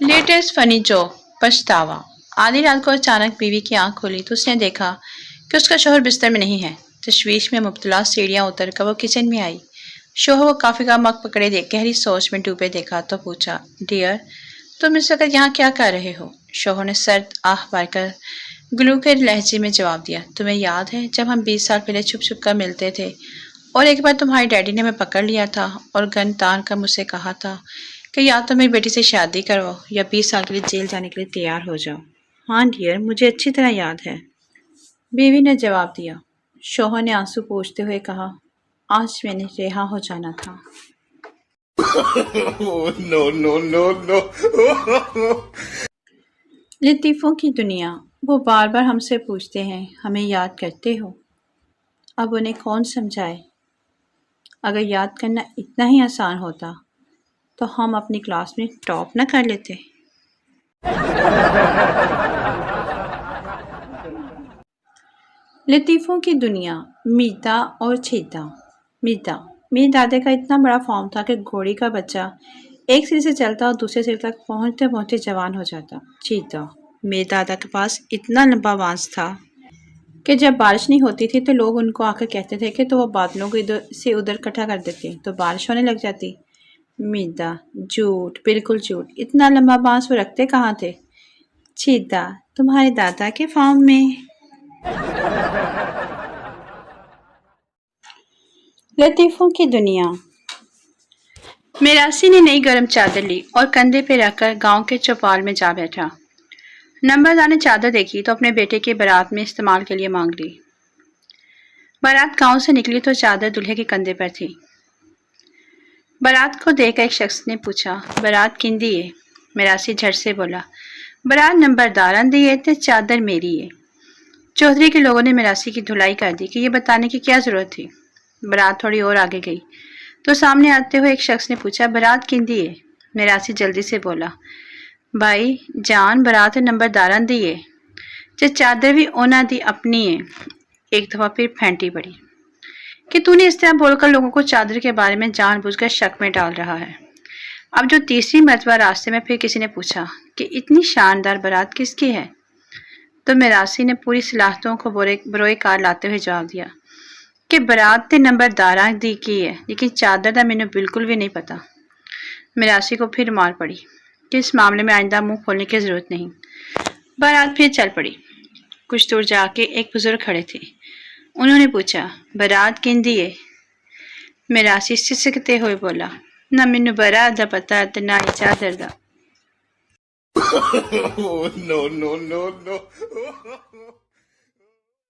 Latest funny joke पछतावा। आधी रात को अचानक बीवी की आंख खुली तो उसने देखा कि उसका शौहर बिस्तर में नहीं है। तशवीश में मुब्तला सीढ़ियां उतर कर वो किचन में आई। शौहर वो काफी का मग पकड़े देख गहरी सोच में डूबे देखा तो पूछा, डियर, तुम इस वक्त यहाँ क्या कर रहे हो? शौहर ने सर्द आह भरकर ग्लू के लहजे में जवाब दिया, तुम्हें याद है जब हम 20 साल पहले छुप छुप कर मिलते थे और एक बार तुम्हारे डैडी ने हमें पकड़ लिया था और गन तान कर मुझसे कहा था कि या तो मेरी बेटी से शादी करवाओ या 20 साल के लिए जेल जाने के लिए तैयार हो जाओ। हाँ डियर, मुझे अच्छी तरह याद है, बीवी ने जवाब दिया। शौहर ने आंसू पोंछते हुए कहा, आज मैंने रिहा हो जाना था। Oh, no, no, no, no. लतीफ़ों की दुनिया। वो बार बार हमसे पूछते हैं, हमें याद करते हो? अब उन्हें कौन समझाए? अगर याद करना इतना ही आसान होता तो हम अपनी क्लास में टॉप न कर लेते। लतीफ़ों की दुनिया। मीता और चीता। मीता, मेरे दादा का इतना बड़ा फॉर्म था कि घोड़ी का बच्चा एक सिरे से चलता और दूसरे सिरे तक पहुंचते पहुंचते जवान हो जाता। चीता, मेरे दादा के पास इतना लंबा बांस था कि जब बारिश नहीं होती थी तो लोग उनको आकर कहते थे कि तो वो बादलों को इधर से उधर इकट्ठा कर देते तो बारिश होने लग जाती। मीता, झूठ, बिल्कुल झूठ, इतना लंबा बांस वो रखते कहाँ थे? चीता, तुम्हारे दादा के फार्म में। लतीफ़ों की दुनिया। मिरासी ने नई गर्म चादर ली और कंधे पे रखकर गांव के चौपाल में जा बैठा। नंबरदार ने चादर देखी तो अपने बेटे की बारात में इस्तेमाल के लिए मांग ली। बारात गांव से निकली तो चादर दूल्हे के कंधे पर थी। बारात को देखकर एक शख्स ने पूछा, बारात किंदी है? मिरासी झट से बोला, बारात नंबरदार दी है तो चादर मेरी है। चौधरी के लोगों ने मिरासी की धुलाई कर दी कि ये बताने की क्या जरूरत थी। बारात थोड़ी और आगे गई तो सामने आते हुए एक शख्स ने पूछा, बारात किंदी है? मिरासी जल्दी से बोला, भाई जान, बारात नंबरदार दी है, जो चादर भी ओना दी अपनी है। एक दफा फिर फेंटी पड़ी कि तूने इस तरह बोलकर लोगों को चादर के बारे में जानबूझकर शक में डाल रहा है। अब जो तीसरी मर्तबा रास्ते में फिर किसी ने पूछा कि इतनी शानदार बारात किसकी है, तो मिरासी ने पूरी सलाहतों को बरोए कार लाते हुए जवाब दिया कि बारात ते नंबरदारा दी की है, लेकिन चादर का मैंने बिल्कुल भी नहीं पता। मिरासी को फिर मार पड़ी कि इस मामले में आइंदा मुंह खोलने की जरूरत नहीं। बारात फिर चल पड़ी। कुछ दूर जाके एक बुजुर्ग खड़े थे। उन्होंने पूछा, बारात किंदी है? मिरासी सिसकते हुए बोला, ना मैनू बारात दा पता ते ना ही चादर दा। Oh, no, no, no, no.